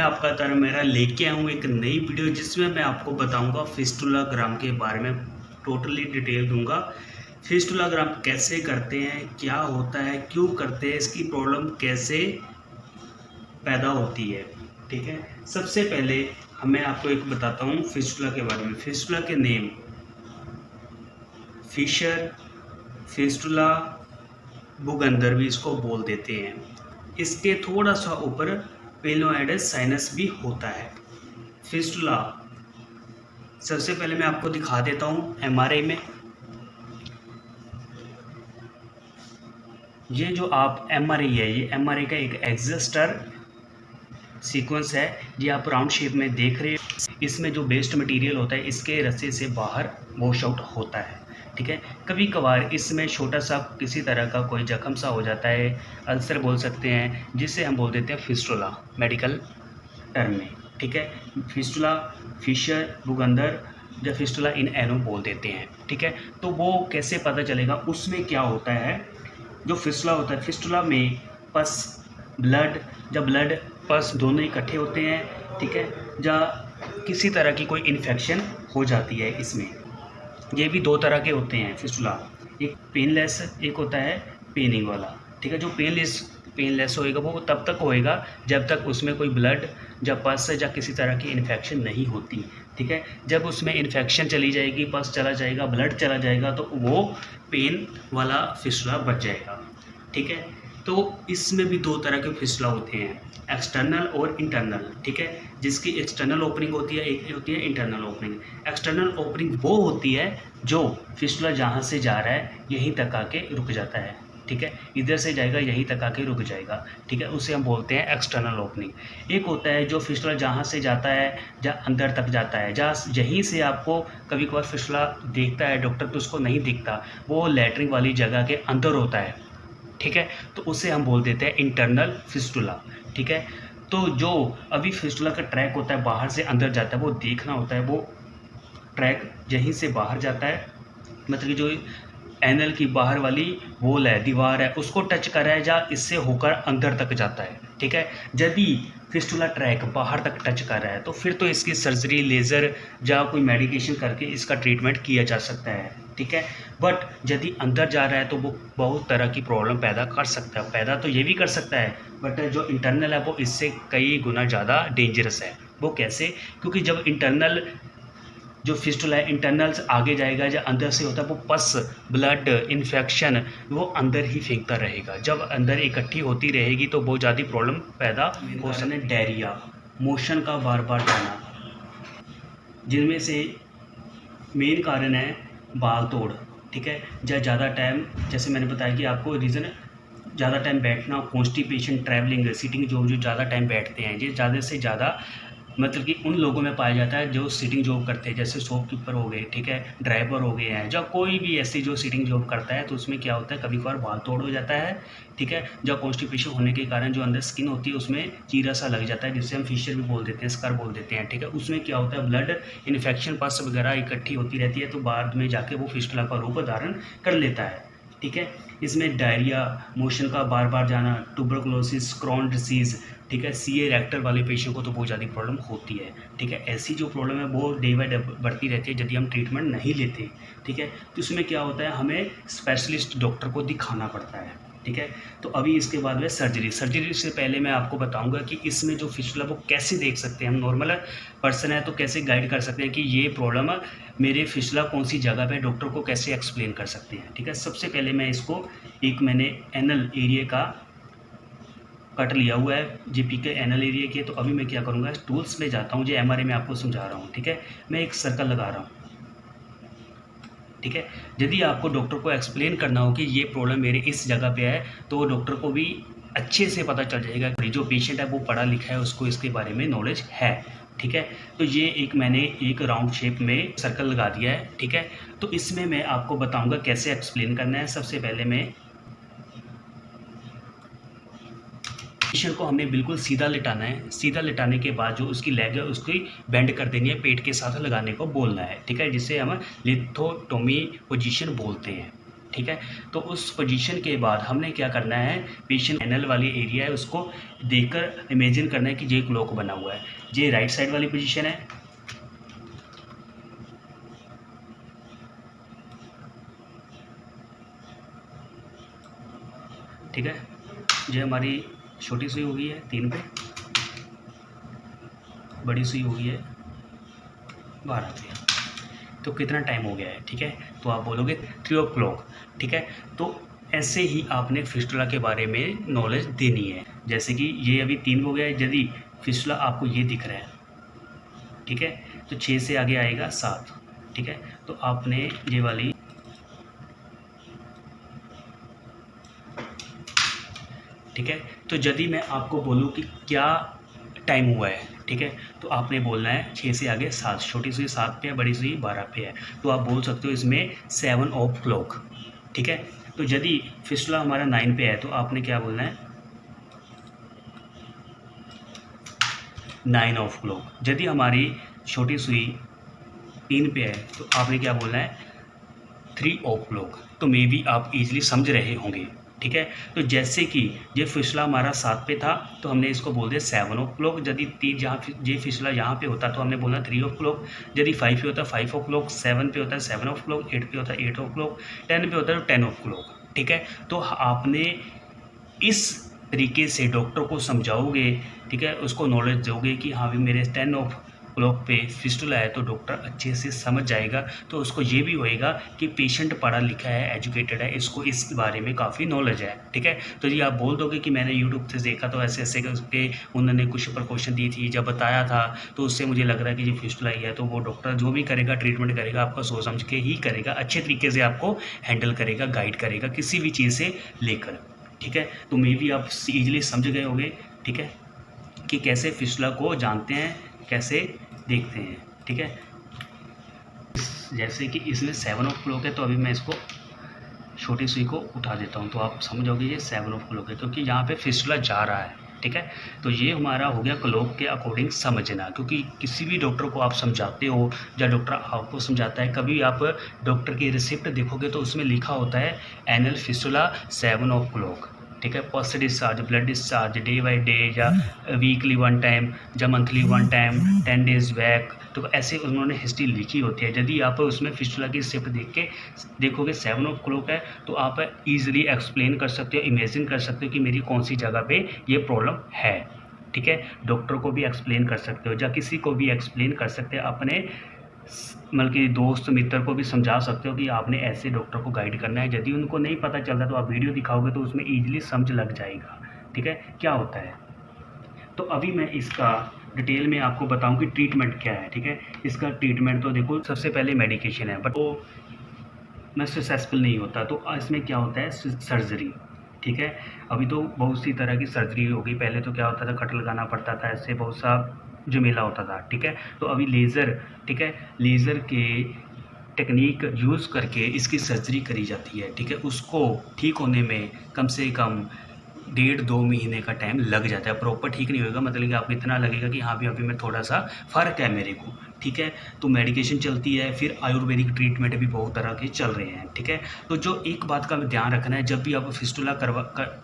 आपका तरह मेरा लेके आया हूँ एक नई वीडियो जिसमें मैं आपको बताऊंगा फिस्टुलाग्राम के बारे में टोटली डिटेल दूंगा। फिस्टुलाग्राम कैसे करते हैं, क्या होता है, क्यों करते हैं, इसकी प्रॉब्लम कैसे पैदा होती है। ठीक है, सबसे पहले मैं आपको एक बताता हूँ फिस्टुला के बारे में। फिस्टुला के नेम फिशर, फिस्टुला, बुगंदर भी इसको बोल देते हैं। इसके थोड़ा सा ऊपर पेलोइडस साइनस भी होता है। फिस्टुला सबसे पहले मैं आपको दिखा देता हूँ एमआरआई में। ये जो आप एमआरआई है, ये एमआरआई का एक एक्सिस्टर सीक्वेंस है। ये आप राउंड शेप में देख रहे हो। इसमें जो वेस्ट मटेरियल होता है इसके रस्से से बाहर वॉश आउट होता है। ठीक है, कभी कभार इसमें छोटा सा किसी तरह का कोई जख्म सा हो जाता है, अल्सर बोल सकते हैं, जिसे हम बोल देते हैं फिस्टुला मेडिकल टर्म में। ठीक है, फिस्टुला, फिशर, बुगंदर या फिस्टुला इन एनो बोल देते हैं। ठीक है, तो वो कैसे पता चलेगा, उसमें क्या होता है। जो फिस्टुला होता है, फिस्टुला में पस, ब्लड, जब ब्लड पस दोनों इकट्ठे होते हैं। ठीक है, या किसी तरह की कोई इन्फेक्शन हो जाती है इसमें। ये भी दो तरह के होते हैं फिस्टुला, एक पेनलेस, एक होता है पेनिंग वाला। ठीक है, जो पेनलेस होएगा वो तब तक होएगा जब तक उसमें कोई ब्लड या पस या किसी तरह की इन्फेक्शन नहीं होती। ठीक है, जब उसमें इन्फेक्शन चली जाएगी, पस चला जाएगा, ब्लड चला जाएगा, तो वो पेन वाला फिस्टुला बच जाएगा। ठीक है, तो इसमें भी दो तरह के फिस्टुला होते हैं, एक्सटर्नल और इंटरनल। ठीक है, जिसकी एक्सटर्नल ओपनिंग होती है, एक होती है इंटरनल ओपनिंग। एक्सटर्नल ओपनिंग वो होती है जो फिस्टुला जहाँ से जा रहा है यहीं तक आके रुक जाता है। ठीक है, इधर से जाएगा यहीं तक आके रुक जाएगा। ठीक है, उसे हम बोलते हैं एक्सटर्नल ओपनिंग। एक होता है जो फिस्टुला जहाँ से जाता है या अंदर तक जाता है, जहाँ यहीं से आपको कभी कभार फिस्टुला देखता है डॉक्टर तो उसको नहीं दिखता, वो लैट्रिन वाली जगह के अंदर होता है। ठीक है, तो उसे हम बोल देते हैं इंटरनल फिस्टुला। ठीक है, तो जो अभी फिस्टुला का ट्रैक होता है बाहर से अंदर जाता है, वो देखना होता है। वो ट्रैक यहीं से बाहर जाता है, मतलब कि जो एनल की बाहर वाली वॉल है, दीवार है, उसको टच कर रहा है या इससे होकर अंदर तक जाता है। ठीक है, यदि फिस्टुला ट्रैक बाहर तक टच कर रहा है तो फिर तो इसकी सर्जरी, लेज़र या कोई मेडिकेशन करके इसका ट्रीटमेंट किया जा सकता है। ठीक है, बट यदि अंदर जा रहा है तो वो बहुत तरह की प्रॉब्लम पैदा कर सकता है। पैदा तो ये भी कर सकता है, बट जो इंटरनल है वो इससे कई गुना ज़्यादा डेंजरस है। वो कैसे? क्योंकि जब इंटरनल जो फिस्टुला है इंटरनल आगे जाएगा या अंदर से होता है, वो पस, ब्लड, इन्फेक्शन वो अंदर ही फेंकता रहेगा। जब अंदर इकट्ठी होती रहेगी तो बहुत ज़्यादा प्रॉब्लम पैदा हो सकता है। डायरिया, मोशन का बार बार जाना, जिनमें से मेन कारण है बाल तोड़। ठीक है, या ज़्यादा टाइम, जैसे मैंने बताया कि आपको रीज़न ज़्यादा टाइम बैठना, कॉन्स्टिपेशन, ट्रैवलिंग, सीटिंग जॉब, जो ज़्यादा टाइम बैठते हैं, ये ज़्यादा से ज़्यादा मतलब कि उन लोगों में पाया जाता है जो सीटिंग जॉब करते हैं, जैसे शॉपकीपर हो गए, ठीक है, ड्राइवर हो गए हैं, जब कोई भी ऐसी जो सीटिंग जॉब करता है तो उसमें क्या होता है, कभी कभार बाल तोड़ हो जाता है। ठीक है, जब कॉन्स्टिपेशन होने के कारण जो अंदर स्किन होती है उसमें चीरा सा लग जाता है, जिससे हम फिशर भी बोल देते हैं, स्कार बोल देते हैं। ठीक है, उसमें क्या होता है, ब्लड इन्फेक्शन, पस वगैरह इकट्ठी होती रहती है, तो बाद में जाके वो फिस्टुला का रूप धारण कर लेता है। ठीक है, इसमें डायरिया, मोशन का बार बार जाना, ट्यूबरकुलोसिस, क्रॉन डिसीज़, ठीक है, सीए रेक्टर वाले पेशेंट को तो बहुत ज़्यादा प्रॉब्लम होती है। ठीक है, ऐसी जो प्रॉब्लम है वो डे बाय डे बढ़ती रहती है यदि हम ट्रीटमेंट नहीं लेते। ठीक है, तो इसमें क्या होता है, हमें स्पेशलिस्ट डॉक्टर को दिखाना पड़ता है। ठीक है, तो अभी इसके बाद में सर्जरी से पहले मैं आपको बताऊंगा कि इसमें जो फिस्टुला वो कैसे देख सकते हैं। हम नॉर्मल पर्सन है तो कैसे गाइड कर सकते हैं कि ये प्रॉब्लम मेरे फिस्टुला कौन सी जगह पे, डॉक्टर को कैसे एक्सप्लेन कर सकते हैं। ठीक है, सबसे पहले मैं इसको मैंने एनल एरिया का कट लिया हुआ है, जीपी के एनल एरिया के। तो अभी मैं क्या करूँगा, टूल्स में जाता हूँ, जो एमआरआई में आपको समझा रहा हूँ। ठीक है, मैं एक सर्कल लगा रहा हूँ। ठीक है, यदि आपको डॉक्टर को एक्सप्लेन करना हो कि ये प्रॉब्लम मेरे इस जगह पे है तो डॉक्टर को भी अच्छे से पता चल जाएगा कि जो पेशेंट है वो पढ़ा लिखा है, उसको इसके बारे में नॉलेज है। ठीक है, तो ये मैंने एक राउंड शेप में सर्कल लगा दिया है। ठीक है, तो इसमें मैं आपको बताऊंगा कैसे एक्सप्लेन करना है। सबसे पहले मैं पेशेंट को हमें बिल्कुल सीधा लिटाना है। सीधा लिटाने के बाद जो उसकी लेग है उसकी बेंड कर देनी है, पेट के साथ लगाने को बोलना है। ठीक है, जिसे हम लिथोटोमी पोजीशन बोलते हैं। ठीक है। तो उस पोजीशन के बाद हमने क्या करना है, पेशेंट एनल वाली एरिया है उसको देखकर इमेजिन करना है कि ये क्लॉक बना हुआ है। ये राइट साइड वाली पोजीशन है, ठीक है। ये हमारी छोटी सुई हो गई है 3 पे, बड़ी सुई हो गई है 12 पे। तो कितना टाइम हो गया है, ठीक है। तो आप बोलोगे 3 o'clock, ठीक है। तो ऐसे ही आपने फिस्टुला के बारे में नॉलेज देनी है। जैसे कि ये अभी 3 हो गया है, यदि फिस्टुला आपको ये दिख रहा है, ठीक है, तो 6 से आगे आएगा 7, ठीक है। तो आपने ये वाली, ठीक है। तो यदि मैं आपको बोलूँ कि क्या टाइम हुआ है, ठीक है, तो आपने बोलना है 6 से आगे 7, छोटी सुई 7 पे है, बड़ी सुई 12 पे है। तो आप बोल सकते हो इसमें 7 o'clock, ठीक है। तो यदि फिस्टुला हमारा 9 पे है तो आपने क्या बोलना है, 9 o'clock। यदि हमारी छोटी सुई 3 पे है तो आपने क्या बोलना है, 3 o'clock। तो मे बी आप इजीली समझ रहे होंगे, ठीक है। तो जैसे कि ये फिस्टुला हमारा 7 पे था तो हमने इसको बोल दिया 7 o'clock। यदि 3 जहाँ ये फिस्टुला यहाँ पे होता तो हमने बोलना 3 o'clock। यदि 5 पे होता 5 o'clock, 7 पे होता 7 o'clock, 8 पे होता 8 o'clock, 10 पे होता तो 10 o'clock, ठीक है। तो आपने इस तरीके से डॉक्टर को समझाओगे, ठीक है, उसको नॉलेज दोगे कि हाँ भी मेरे 10 o'clock पे फिस्टुला है, तो डॉक्टर अच्छे से समझ जाएगा। तो उसको ये भी होएगा कि पेशेंट पढ़ा लिखा है, एजुकेटेड है, इसको इस बारे में काफ़ी नॉलेज है, ठीक है। तो ये आप बोल दोगे कि मैंने यूट्यूब से देखा तो ऐसे ऐसे करके उन्होंने कुछ प्रिकॉशन दी थी, जब बताया था तो उससे मुझे लग रहा है कि ये फिस्टुला ही है। तो वो डॉक्टर जो भी करेगा, ट्रीटमेंट करेगा, आपका सोच समझ के ही करेगा, अच्छे तरीके से आपको हैंडल करेगा, गाइड करेगा किसी भी चीज़ से लेकर, ठीक है। तो मे भी आप ईजिली समझ गए होंगे, ठीक है, कि कैसे फिस्टुला को जानते हैं, कैसे देखते हैं, ठीक है। जैसे कि इसमें 7 o'clock है तो अभी मैं इसको छोटी सुई को उठा देता हूँ तो आप समझोगे ये 7 o'clock है, क्योंकि यहाँ पे फिस्टुला जा रहा है, ठीक है। तो ये हमारा हो गया क्लॉक के अकॉर्डिंग समझना, क्योंकि किसी भी डॉक्टर को आप समझाते हो या डॉक्टर आपको समझाता है, कभी आप डॉक्टर की रिसिप्ट देखोगे तो उसमें लिखा होता है एनल फिस्टुला 7 o'clock, ठीक है। Post discharge, blood discharge, day by day या वीकली 1 टाइम या मंथली 1 टाइम, 10 days बैक, तो ऐसे उन्होंने हिस्ट्री लिखी होती है। यदि आप उसमें फिस्टुला की रिसिप्ट देख के देखोगे 7 o'clock है तो आप ईजिली एक्सप्लेन कर सकते हो, इमेजिन कर सकते हो कि मेरी कौन सी जगह पे ये प्रॉब्लम है, ठीक है। डॉक्टर को भी एक्सप्लेन कर सकते हो या किसी को भी एक्सप्लेन कर सकते हो, अपने मतलब कि दोस्त मित्र को भी समझा सकते हो कि आपने ऐसे डॉक्टर को गाइड करना है। यदि उनको नहीं पता चलता तो आप वीडियो दिखाओगे तो उसमें ईजिली समझ लग जाएगा, ठीक है, क्या होता है। तो अभी मैं इसका डिटेल में आपको बताऊं कि ट्रीटमेंट क्या है, ठीक है। इसका ट्रीटमेंट तो देखो, सबसे पहले मेडिकेशन है, बट वो मैं सक्सेसफुल नहीं होता तो इसमें क्या होता है, सर्जरी, ठीक है। अभी तो बहुत सी तरह की सर्जरी होगी, पहले तो क्या होता था, कट लगाना पड़ता था, ऐसे बहुत सा झमेला होता था, ठीक है। तो अभी लेज़र, ठीक है, लेज़र के टेक्निक यूज़ करके इसकी सर्जरी करी जाती है, ठीक है। उसको ठीक होने में कम से कम 1.5-2 महीने का टाइम लग जाता है। प्रॉपर ठीक नहीं होगा, मतलब कि आपको इतना लगेगा कि हाँ भी अभी मैं थोड़ा सा फ़र्क है मेरे को, ठीक है। तो मेडिकेशन चलती है, फिर आयुर्वेदिक ट्रीटमेंट भी बहुत तरह के चल रहे हैं, ठीक है। तो जो एक बात का ध्यान रखना है, जब भी आप फिस्टुला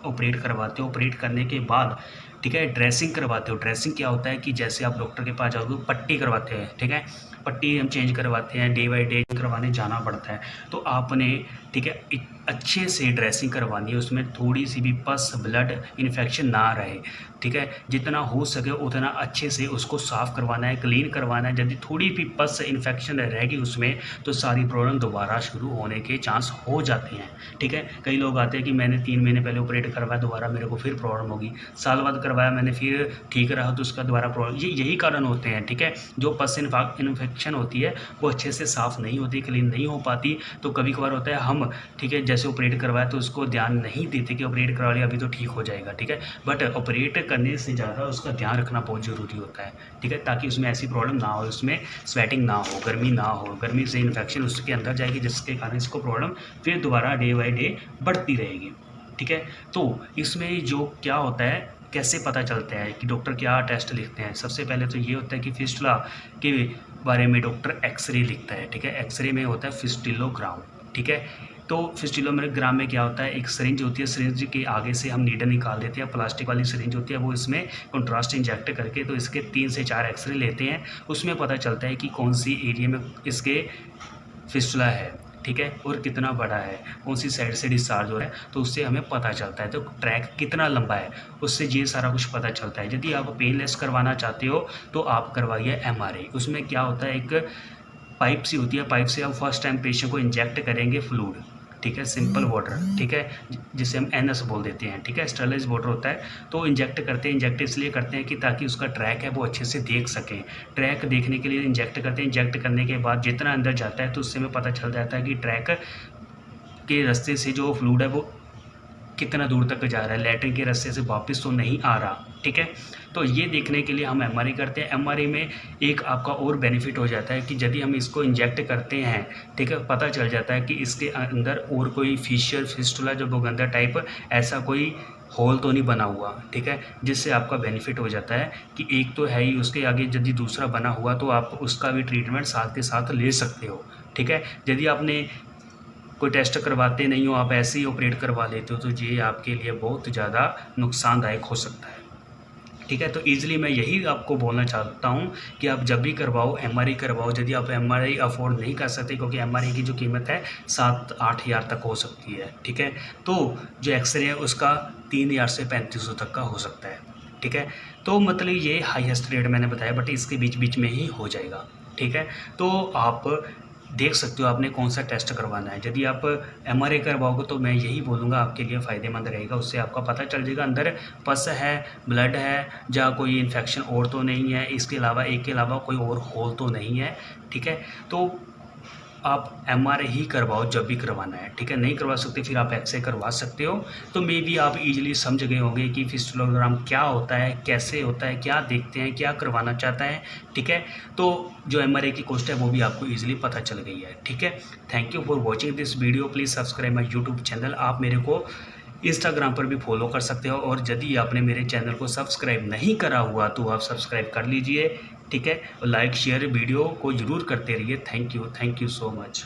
ऑपरेट करवाते हो, ऑपरेट करने के बाद, ठीक है, ड्रेसिंग करवाते हो। ड्रेसिंग क्या होता है कि जैसे आप डॉक्टर के पास जाओगे, पट्टी करवाते हैं, ठीक है, पट्टी हम चेंज करवाते हैं, डे बाय डे करवाने जाना पड़ता है। तो आपने, ठीक है, अच्छे से ड्रेसिंग करवानी है, उसमें थोड़ी सी भी पस, ब्लड इन्फेक्शन ना रहे, ठीक है। जितना हो सके उतना अच्छे से उसको साफ़ करवाना है, क्लीन करवाना है। यदि थोड़ी भी पस इन्फेक्शन रहेगी उसमें तो सारी प्रॉब्लम दोबारा शुरू होने के चांस हो जाते हैं, ठीक है। कई लोग आते हैं कि मैंने 3 महीने पहले ऑपरेट करवाया, दोबारा मेरे को फिर प्रॉब्लम होगी, साल बाद करवाया मैंने, फिर ठीक रहा तो उसका दोबारा प्रॉब्लम, यही कारण होते हैं, ठीक है। जो पस इन्फेक्शन होती है वो अच्छे से साफ़ नहीं होती, क्लीन नहीं हो पाती। तो कभी कभार होता है हम, ठीक है, जैसे ऑपरेट करवाया तो उसको ध्यान नहीं देते कि ऑपरेट करवा लिया अभी तो ठीक हो जाएगा, ठीक है। बट ऑपरेट करने से ज़्यादा उसका ध्यान रखना बहुत ज़रूरी होता है, ठीक है, ताकि उसमें ऐसी प्रॉब्लम ना हो, उसमें स्वेटिंग ना हो, गर्मी ना हो, गर्मी से इन्फेक्शन उसके अंदर जाएगी जिसके कारण इसको प्रॉब्लम फिर दोबारा डे बाय डे बढ़ती रहेगी, ठीक है। तो इसमें जो क्या होता है, कैसे पता चलता है कि डॉक्टर क्या टेस्ट लिखते हैं, सबसे पहले तो ये होता है कि फिस्टुला के बारे में डॉक्टर एक्सरे लिखता है, ठीक है। एक्सरे में होता है फिस्टुलोग्राम, ठीक है। तो फिस्टुलोग्राम में क्या होता है, एक सिरिंज होती है, सिरिंज के आगे से हम नीडल निकाल देते हैं, प्लास्टिक वाली सिरिंज होती है, वो इसमें कंट्रास्ट इंजेक्ट करके तो इसके 3 से 4 एक्सरे लेते हैं, उसमें पता चलता है कि कौन सी एरिया में इसके फिस्टुला है, ठीक है, और कितना बड़ा है, कौन सी साइड से डिस्चार्ज हो रहा है, तो उससे हमें पता चलता है। तो ट्रैक कितना लंबा है उससे ये सारा कुछ पता चलता है। यदि आप पेनलेस करवाना चाहते हो तो आप करवाइए MRI। उसमें क्या होता है, एक पाइप सी होती है, पाइप से आप फर्स्ट टाइम पेशेंट को इंजेक्ट करेंगे फ्लूइड, ठीक है, सिंपल वाटर, ठीक है, जिसे हम NS बोल देते हैं, ठीक है, स्टरलाइज वाटर होता है। तो इंजेक्ट करते हैं, इंजेक्ट इसलिए करते हैं कि ताकि उसका ट्रैक है वो अच्छे से देख सकें। ट्रैक देखने के लिए इंजेक्ट करते हैं, इंजेक्ट करने के बाद जितना अंदर जाता है तो उससे हमें पता चल जाता है कि ट्रैक के रास्ते से जो फ्लूइड है वो कितना दूर तक जा रहा है, लैट्रिन के रास्ते से वापस तो नहीं आ रहा, ठीक है। तो ये देखने के लिए हम MRI करते हैं। MRI में एक आपका और बेनिफिट हो जाता है कि यदि हम इसको इंजेक्ट करते हैं, ठीक है, पता चल जाता है कि इसके अंदर और कोई फिशर फिस्टुला जो बोगंदा टाइप ऐसा कोई होल तो नहीं बना हुआ, ठीक है, जिससे आपका बेनिफिट हो जाता है कि एक तो है ही, उसके आगे यदि दूसरा बना हुआ तो आप उसका भी ट्रीटमेंट साथ के साथ ले सकते हो, ठीक है। यदि आपने कोई टेस्ट करवाते नहीं हो, आप ऐसे ही ऑपरेट करवा लेते हो, तो ये आपके लिए बहुत ज़्यादा नुकसानदायक हो सकता है, ठीक है। तो ईज़िली मैं यही आपको बोलना चाहता हूँ कि आप जब भी करवाओ MRI करवाओ। यदि आप MRI अफोर्ड नहीं कर सकते, क्योंकि MRI की जो कीमत है 7-8 हज़ार तक हो सकती है, ठीक है, तो जो एक्सरे है उसका 3000 से 3500 तक का हो सकता है, ठीक है। तो मतलब ये हाईएस्ट रेट मैंने बताया, बट इसके बीच बीच में ही हो जाएगा, ठीक है। तो आप देख सकते हो आपने कौन सा टेस्ट करवाना है। यदि आप MRI करवाओगे तो मैं यही बोलूँगा आपके लिए फ़ायदेमंद रहेगा, उससे आपका पता चल जाएगा अंदर पस है, ब्लड है, या कोई इन्फेक्शन और तो नहीं है, इसके अलावा एक के अलावा कोई और होल तो नहीं है, ठीक है। तो आप MRI ही करवाओ जब भी करवाना है, ठीक है। नहीं करवा सकते फिर आप एक्सरे करवा सकते हो। तो मे बी आप इजीली समझ गए होंगे कि फिस्टुलोग्राम क्या होता है, कैसे होता है, क्या देखते हैं, क्या करवाना चाहता है, ठीक है। तो जो MRI की कॉस्ट है वो भी आपको इजीली पता चल गई है, ठीक है। Thank you for watching this video. Please subscribe my YouTube channel. आप मेरे को इंस्टाग्राम पर भी फॉलो कर सकते हो, और यदि आपने मेरे चैनल को सब्सक्राइब नहीं करा हुआ तो आप सब्सक्राइब कर लीजिए, ठीक है, और लाइक शेयर वीडियो को ज़रूर करते रहिए। Thank you so much.